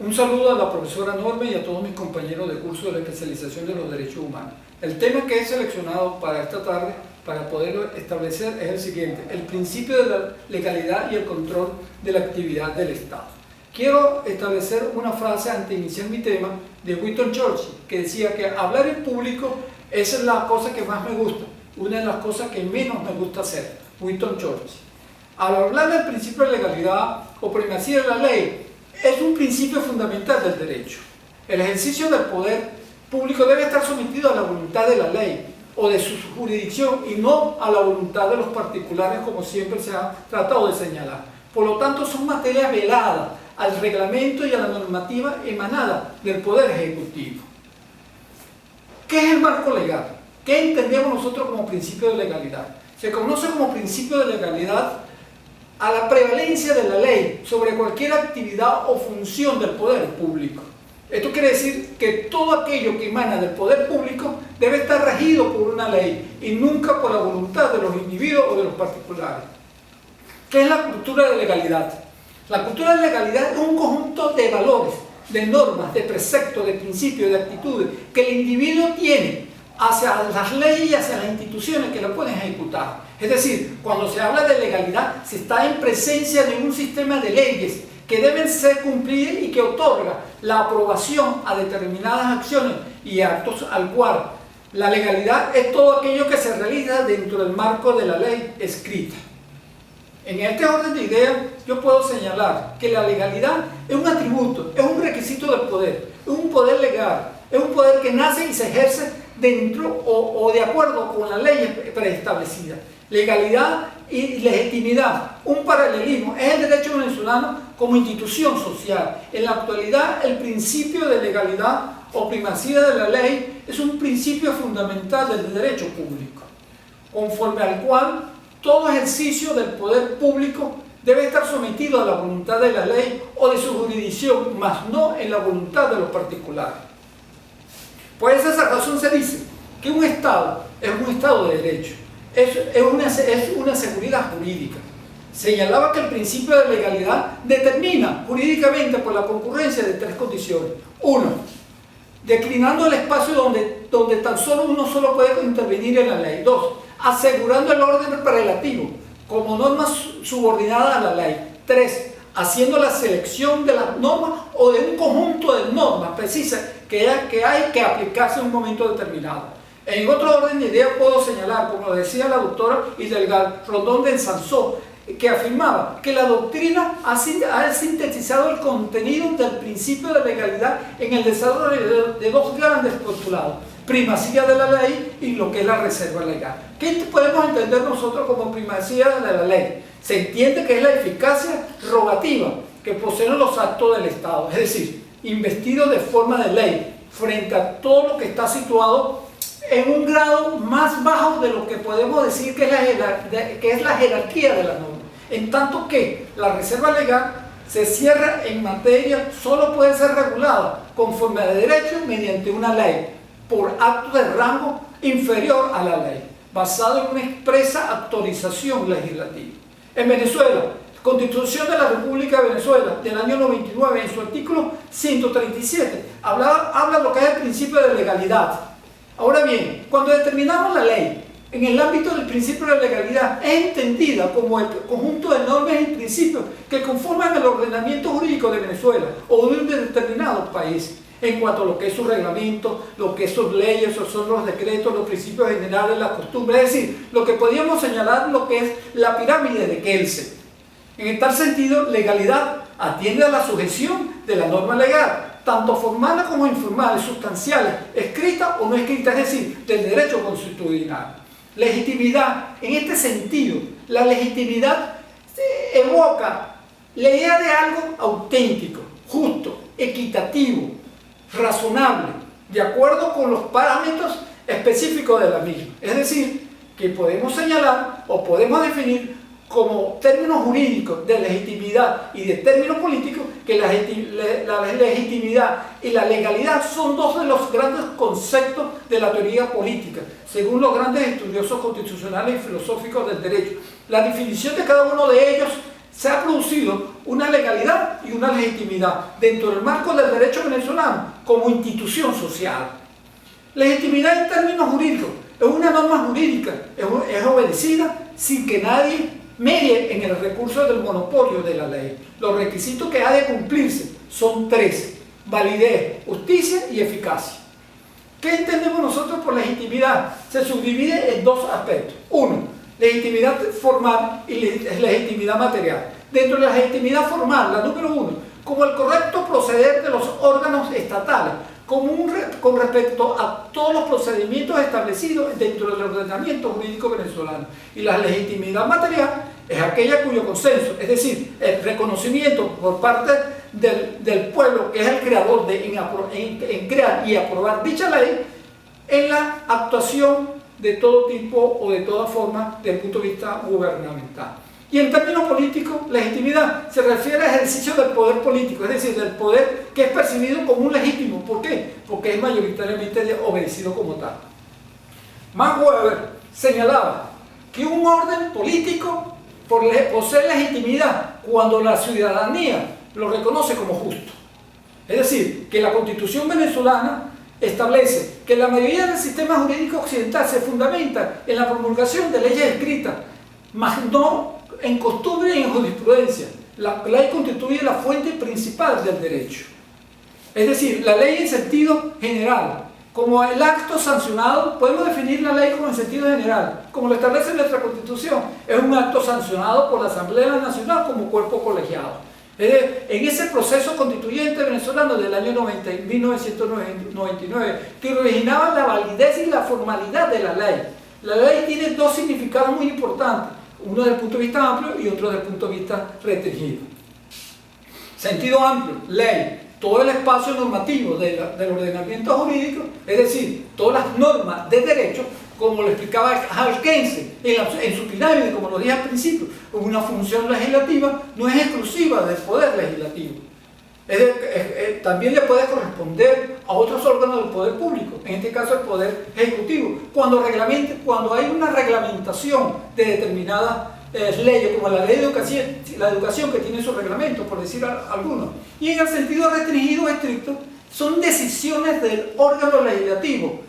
Un saludo a la profesora Norma y a todos mis compañeros de curso de la especialización de los derechos humanos. El tema que he seleccionado para esta tarde, para poderlo establecer, es el siguiente: el principio de la legalidad y el control de la actividad del Estado. Quiero establecer una frase antes de iniciar mi tema de Winston Churchill, que decía que hablar en público es la cosa que más me gusta, una de las cosas que menos me gusta hacer. Winston Churchill. Al hablar del principio de legalidad o primacía de la ley, es un principio fundamental del derecho. El ejercicio del poder público debe estar sometido a la voluntad de la ley o de su jurisdicción y no a la voluntad de los particulares, como siempre se ha tratado de señalar. Por lo tanto, son materias veladas al reglamento y a la normativa emanada del Poder Ejecutivo. ¿Qué es el marco legal? ¿Qué entendemos nosotros como principio de legalidad? Se conoce como principio de legalidad a la prevalencia de la ley sobre cualquier actividad o función del poder público. Esto quiere decir que todo aquello que emana del poder público debe estar regido por una ley y nunca por la voluntad de los individuos o de los particulares. ¿Qué es la cultura de legalidad? La cultura de legalidad es un conjunto de valores, de normas, de preceptos, de principios, de actitudes que el individuo tiene hacia las leyes y hacia las instituciones que lo pueden ejecutar. Es decir, cuando se habla de legalidad, se está en presencia de un sistema de leyes que deben ser cumplidas y que otorga la aprobación a determinadas acciones y actos al cual la legalidad es todo aquello que se realiza dentro del marco de la ley escrita. En este orden de ideas, yo puedo señalar que la legalidad es un atributo, es un requisito del poder, es un poder legal, es un poder que nace y se ejerce dentro o de acuerdo con las leyes preestablecidas. Legalidad y legitimidad, un paralelismo, es el derecho venezolano como institución social. En la actualidad, el principio de legalidad o primacía de la ley es un principio fundamental del derecho público, conforme al cual todo ejercicio del poder público debe estar sometido a la voluntad de la ley o de su jurisdicción, mas no en la voluntad de los particulares. Por esa razón se dice que un Estado es un Estado de derecho, es una seguridad jurídica. Señalaba que el principio de legalidad determina jurídicamente por la concurrencia de tres condiciones. Uno, declinando el espacio donde tan solo uno solo puede intervenir en la ley. Dos, asegurando el orden relativo como norma subordinada a la ley. Tres, haciendo la selección de las normas o de un conjunto de normas precisas que hay que aplicarse en un momento determinado. En otro orden de ideas puedo señalar, como decía la doctora Hidalgo Rondón de Sansó, que afirmaba que la doctrina ha sintetizado el contenido del principio de legalidad en el desarrollo de dos grandes postulados: primacía de la ley y lo que es la reserva legal. ¿Qué podemos entender nosotros como primacía de la ley? Se entiende que es la eficacia rogativa que poseen los actos del Estado, es decir, investido de forma de ley frente a todo lo que está situado en un grado más bajo de lo que podemos decir que es la jerarquía de la norma. En tanto que la reserva legal se cierra en materia, solo puede ser regulada conforme a derecho mediante una ley, por acto de rango inferior a la ley, basado en una expresa actualización legislativa. En Venezuela, Constitución de la República de Venezuela del año 99, en su artículo 137, habla lo que es el principio de legalidad. Ahora bien, cuando determinamos la ley en el ámbito del principio de legalidad, es entendida como el conjunto de normas y principios que conforman el ordenamiento jurídico de Venezuela o de un determinado país, en cuanto a lo que es su reglamento, lo que es sus leyes, son los decretos, los principios generales, las costumbres, es decir, lo que podríamos señalar lo que es la pirámide de Kelsen. En tal sentido, legalidad atiende a la sujeción de la norma legal, tanto formales como informales, sustanciales, escritas o no escritas, es decir, del derecho constitucional. Legitimidad, en este sentido, la legitimidad evoca la idea de algo auténtico, justo, equitativo, razonable, de acuerdo con los parámetros específicos de la misma. Es decir, que podemos señalar o podemos definir como términos jurídicos de legitimidad y de términos políticos que la legitimidad y la legalidad son dos de los grandes conceptos de la teoría política, según los grandes estudiosos constitucionales y filosóficos del derecho. La definición de cada uno de ellos se ha producido una legalidad y una legitimidad dentro del marco del derecho venezolano como institución social. Legitimidad en términos jurídicos es una norma jurídica, es obedecida sin que nadie medie en el recurso del monopolio de la ley. Los requisitos que ha de cumplirse son tres: validez, justicia y eficacia. ¿Qué entendemos nosotros por legitimidad? Se subdivide en dos aspectos. Uno, legitimidad formal y legitimidad material. Dentro de la legitimidad formal, la número uno, como el correcto proceder de los órganos estatales, con respecto a todos los procedimientos establecidos dentro del ordenamiento jurídico venezolano. Y la legitimidad material es aquella cuyo consenso, es decir, el reconocimiento por parte del pueblo, que es el creador en crear y aprobar dicha ley, en la actuación de todo tipo o de toda forma desde el punto de vista gubernamental. Y en términos políticos, legitimidad se refiere al ejercicio del poder político, es decir, del poder que es percibido como un legítimo. ¿Por qué? Porque es mayoritariamente obedecido como tal. Max Weber señalaba que un orden político posee legitimidad cuando la ciudadanía lo reconoce como justo. Es decir, que la Constitución venezolana establece que la mayoría del sistema jurídico occidental se fundamenta en la promulgación de leyes escritas, más no en costumbre y en jurisprudencia. La ley constituye la fuente principal del derecho. Es decir, la ley en sentido general, como el acto sancionado, podemos definir la ley como en sentido general, como lo establece nuestra Constitución, es un acto sancionado por la Asamblea Nacional como cuerpo colegiado. En ese proceso constituyente venezolano del año 1999, que originaba la validez y la formalidad de la ley. La ley tiene dos significados muy importantes, uno desde el punto de vista amplio y otro desde el punto de vista restringido. Sentido amplio, ley, todo el espacio normativo del ordenamiento jurídico, es decir, todas las normas de derecho, como lo explicaba Halkense en su pirámide, como lo dije al principio, una función legislativa no es exclusiva del poder legislativo. También le puede corresponder a otros órganos del poder público, en este caso el poder ejecutivo, cuando hay una reglamentación de determinadas leyes, como la ley de educación que tiene su reglamento, por decir algunos. Y en el sentido restringido estricto, son decisiones del órgano legislativo,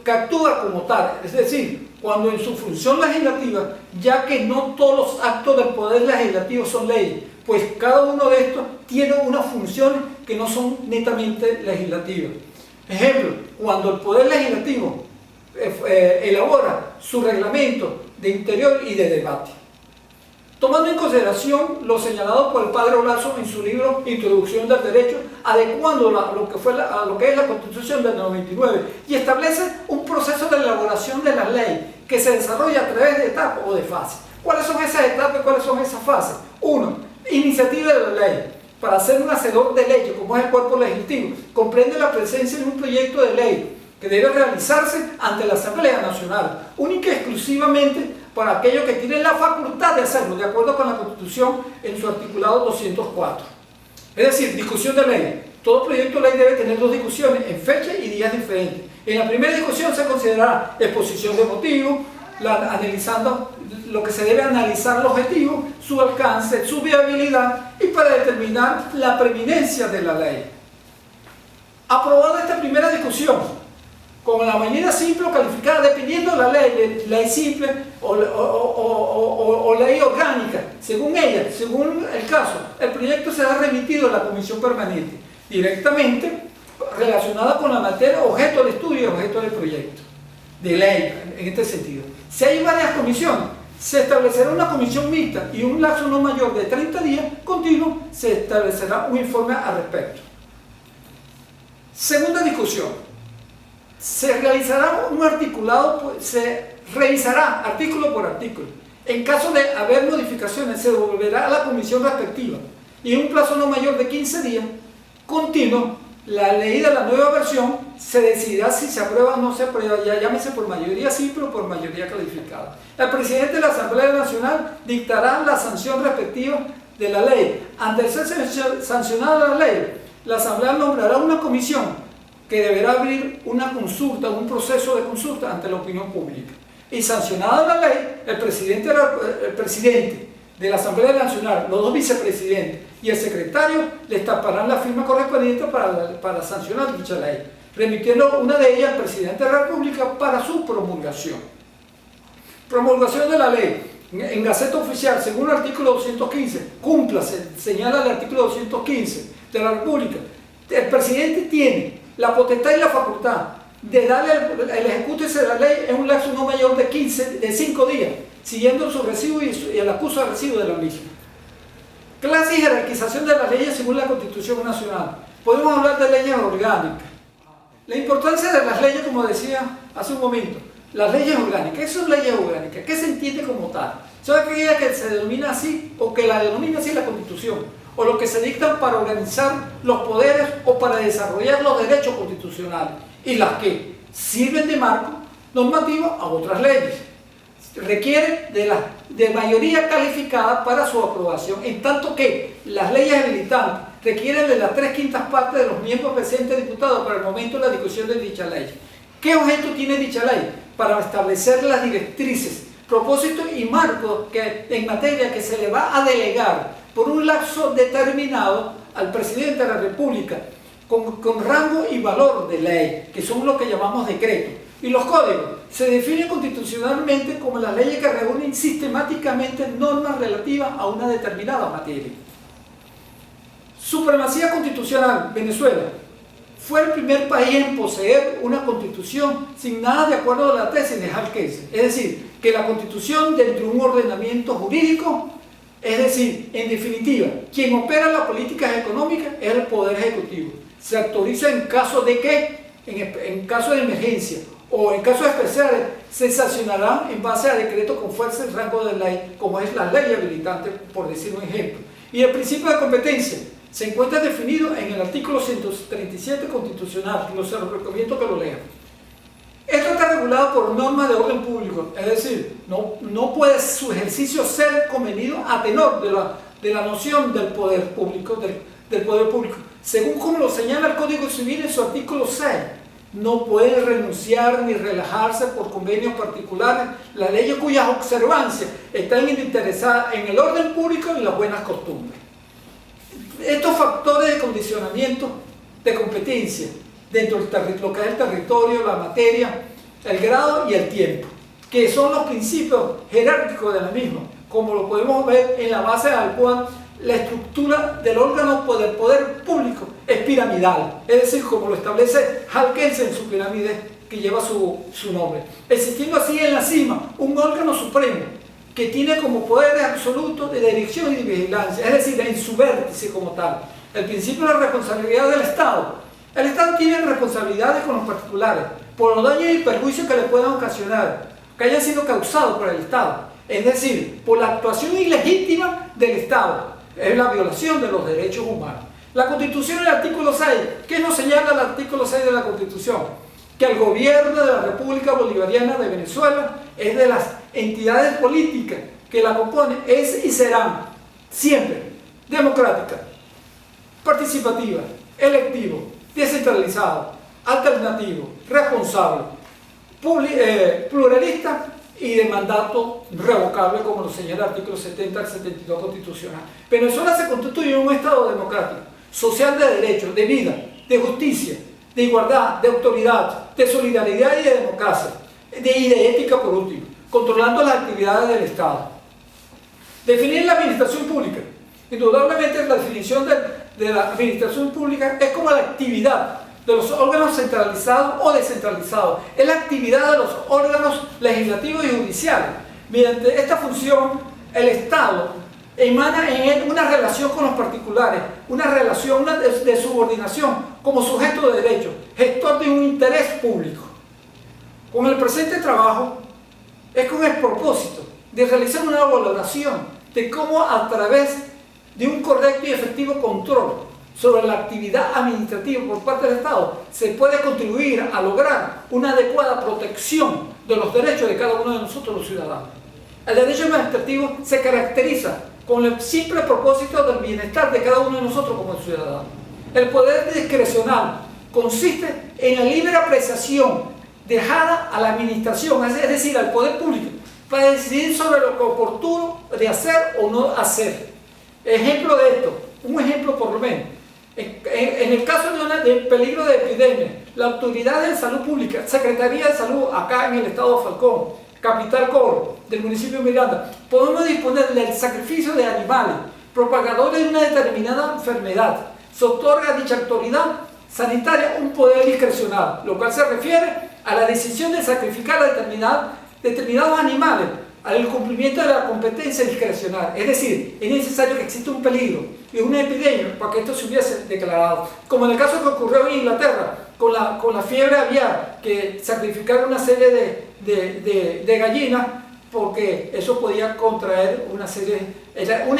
que actúa como tal, es decir, cuando en su función legislativa, ya que no todos los actos del poder legislativo son leyes, pues cada uno de estos tiene unas funciones que no son netamente legislativas. Ejemplo, cuando el poder legislativo elabora su reglamento de interior y de debate. Tomando en consideración lo señalado por el padre Olazo en su libro Introducción del Derecho, adecuando a lo que es la Constitución del 99, y establece un proceso de elaboración de la ley que se desarrolla a través de etapas o de fases. ¿Cuáles son esas etapas y cuáles son esas fases? Uno, iniciativa de la ley. Para ser un hacedor de leyes, como es el cuerpo legislativo, comprende la presencia de un proyecto de ley que debe realizarse ante la Asamblea Nacional, única y exclusivamente para aquellos que tienen la facultad de hacerlo, de acuerdo con la Constitución en su articulado 204. Es decir, discusión de ley. Todo proyecto de ley debe tener dos discusiones en fecha y días diferentes. En la primera discusión se considerará exposición de motivos, analizando lo que se debe analizar el objetivo, su alcance, su viabilidad y para determinar la preeminencia de la ley. Aprobada esta primera discusión, con la mayoría simple o calificada, dependiendo de la ley simple o ley orgánica, según ella, según el caso, el proyecto será remitido a la comisión permanente, directamente relacionada con la materia objeto de estudio y objeto del proyecto de ley, en este sentido. Si hay varias comisiones, se establecerá una comisión mixta y un lapso no mayor de 30 días continuos, se establecerá un informe al respecto. Segunda discusión. Se realizará un articulado, se revisará artículo por artículo. En caso de haber modificaciones, se devolverá a la comisión respectiva y en un plazo no mayor de 15 días continuo, la leída de la nueva versión se decidirá si se aprueba o no se aprueba, ya llámese por mayoría simple o por mayoría calificada. El presidente de la Asamblea Nacional dictará la sanción respectiva de la ley. Ante ser sancionada la ley, la Asamblea nombrará una comisión que deberá abrir una consulta, un proceso de consulta ante la opinión pública. Y sancionada la ley, el presidente de la Asamblea Nacional, los dos vicepresidentes y el secretario les taparán la firma correspondiente para sancionar dicha ley, remitiendo una de ellas al presidente de la República para su promulgación. Promulgación de la ley. En Gaceta Oficial, según el artículo 215, cúmplase, señala el artículo 215 de la República. El presidente tiene la potestad y la facultad de darle el ejecútese de la ley en un lapso no mayor de 5 días, siguiendo su recibo y el acuso de recibo de la misma. Clase y jerarquización de las leyes según la Constitución Nacional. Podemos hablar de leyes orgánicas. La importancia de las leyes, como decía hace un momento, las leyes orgánicas. ¿Qué son leyes orgánicas? ¿Qué se entiende como tal? ¿Son aquellas que se denomina así o que la denomina así la Constitución? O lo que se dictan para organizar los poderes o para desarrollar los derechos constitucionales, y las que sirven de marco normativo a otras leyes. Requiere de mayoría calificada para su aprobación, en tanto que las leyes habilitantes requieren de las 3/5 partes de los miembros presentes diputados para el momento de la discusión de dicha ley. ¿Qué objeto tiene dicha ley? Para establecer las directrices, propósitos y marcos en materia que se le va a delegar por un lapso determinado al presidente de la República, con rango y valor de ley, que son lo que llamamos decretos. Y los códigos se definen constitucionalmente como las leyes que reúnen sistemáticamente normas relativas a una determinada materia. Supremacía constitucional. Venezuela fue el primer país en poseer una constitución signada de acuerdo a la tesis de Hal Kelsen, es decir, que la constitución dentro de un ordenamiento jurídico, es decir, en definitiva, quien opera las políticas económicas es el Poder Ejecutivo. Se autoriza en caso de que, en caso de emergencia o en casos especiales, se sancionarán en base a decreto con fuerza y rango de ley, como es la ley habilitante, por decir un ejemplo. Y el principio de competencia se encuentra definido en el artículo 137 constitucional, los recomiendo que lo lean. Esto está regulado por normas de orden público, es decir, no puede su ejercicio ser convenido a tenor de la noción del poder público, del poder público. Según como lo señala el Código Civil en su artículo 6, no puede renunciar ni relajarse por convenios particulares las leyes cuyas observancias están interesadas en el orden público y las buenas costumbres. Estos factores de condicionamiento de competencia dentro de lo que es el territorio, la materia, el grado y el tiempo, que son los principios jerárquicos de la misma, como lo podemos ver en la base al cual la estructura del órgano del poder público es piramidal, es decir, como lo establece Hal Kelsen en su pirámide que lleva su nombre, existiendo así en la cima un órgano supremo que tiene como poderes absolutos de dirección y de vigilancia, es decir, en su vértice como tal, el principio de la responsabilidad del Estado. El Estado tiene responsabilidades con los particulares por los daños y perjuicios que le puedan ocasionar, que hayan sido causados por el Estado, es decir, por la actuación ilegítima del Estado, es la violación de los derechos humanos. La Constitución, en el artículo 6, ¿qué nos señala el artículo 6 de la Constitución? Que el gobierno de la República Bolivariana de Venezuela es de las entidades políticas que la componen, es y serán siempre democráticas, participativas, electivo, descentralizado, alternativo, responsable, pluralista y de mandato revocable, como lo señala el artículo 70 al 72 constitucional. Venezuela se constituye en un Estado democrático, social de derechos, de vida, de justicia, de igualdad, de autoridad, de solidaridad y de democracia, y de ética por último, controlando las actividades del Estado. Definir la administración pública. Indudablemente la definición de la administración pública es como la actividad de los órganos centralizados o descentralizados. Es la actividad de los órganos legislativos y judiciales. Mediante esta función, el Estado emana en él una relación con los particulares, una relación de subordinación como sujeto de derecho, gestor de un interés público. Con el presente trabajo es con el propósito de realizar una valoración de cómo a través de un correcto y efectivo control sobre la actividad administrativa por parte del Estado se puede contribuir a lograr una adecuada protección de los derechos de cada uno de nosotros los ciudadanos. El derecho administrativo se caracteriza con el simple propósito del bienestar de cada uno de nosotros como ciudadanos. El poder discrecional consiste en la libre apreciación dejada a la administración, es decir, al poder público, para decidir sobre lo que es oportuno de hacer o no hacer. Ejemplo de esto, un ejemplo por lo menos. En el caso de peligro de epidemia, la Autoridad de Salud Pública, Secretaría de Salud acá en el estado de Falcón, Capital Coro, del municipio de Miranda, podemos disponer del sacrificio de animales propagadores de una determinada enfermedad. Se otorga a dicha autoridad sanitaria un poder discrecional, lo cual se refiere a la decisión de sacrificar a determinados animales al cumplimiento de la competencia discrecional. Es decir, es necesario que exista un peligro y una epidemia para que esto se hubiese declarado. Como en el caso que ocurrió en Inglaterra con la fiebre aviar, que sacrificaron una serie de gallinas porque eso podía contraer una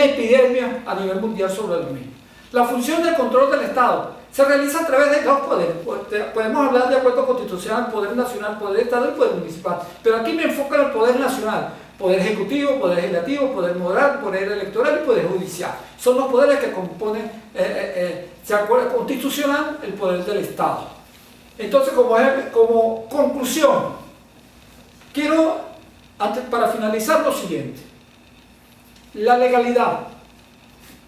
epidemia a nivel mundial sobre el mismo. La función de control del Estado se realiza a través de dos poderes. Podemos hablar de acuerdo constitucional, poder nacional, poder estado y poder municipal. Pero aquí me enfoco en el poder nacional. Poder ejecutivo, poder legislativo, poder moral, poder electoral y poder judicial. Son los poderes que componen, se acuerda, constitucional, el poder del Estado. Entonces, como conclusión, quiero, para finalizar, lo siguiente. La legalidad.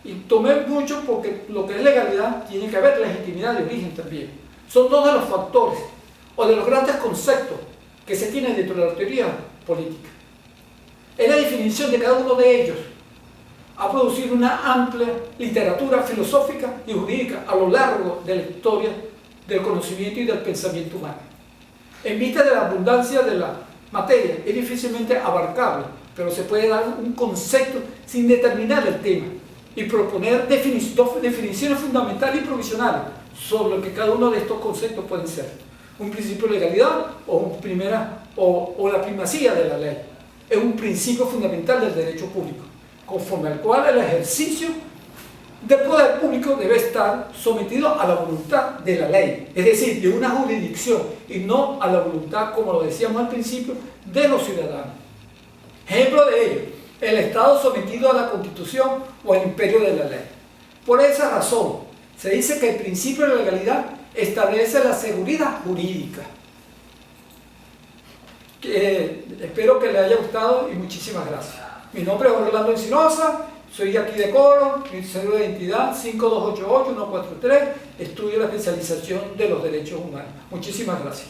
Y tomé mucho porque lo que es legalidad tiene que haber legitimidad de origen también. Son dos de los factores o de los grandes conceptos que se tienen dentro de la teoría política. Es la definición de cada uno de ellos. Ha producido una amplia literatura filosófica y jurídica a lo largo de la historia del conocimiento y del pensamiento humano. En vista de la abundancia de la materia, es difícilmente abarcable, pero se puede dar un concepto sin determinar el tema y proponer dos definiciones fundamentales y provisionales sobre lo que cada uno de estos conceptos pueden ser. Un principio de legalidad o la primacía de la ley. Es un principio fundamental del derecho público, conforme al cual el ejercicio del poder público debe estar sometido a la voluntad de la ley, es decir, de una jurisdicción, y no a la voluntad, como lo decíamos al principio, de los ciudadanos. Ejemplo de ello, el Estado sometido a la Constitución o al imperio de la ley. Por esa razón, se dice que el principio de legalidad establece la seguridad jurídica. Espero que les haya gustado y muchísimas gracias. Mi nombre es Orlando Encinosa, soy de aquí de Coro, mi cédula de identidad 5288-143, estudio la especialización de los derechos humanos. Muchísimas gracias.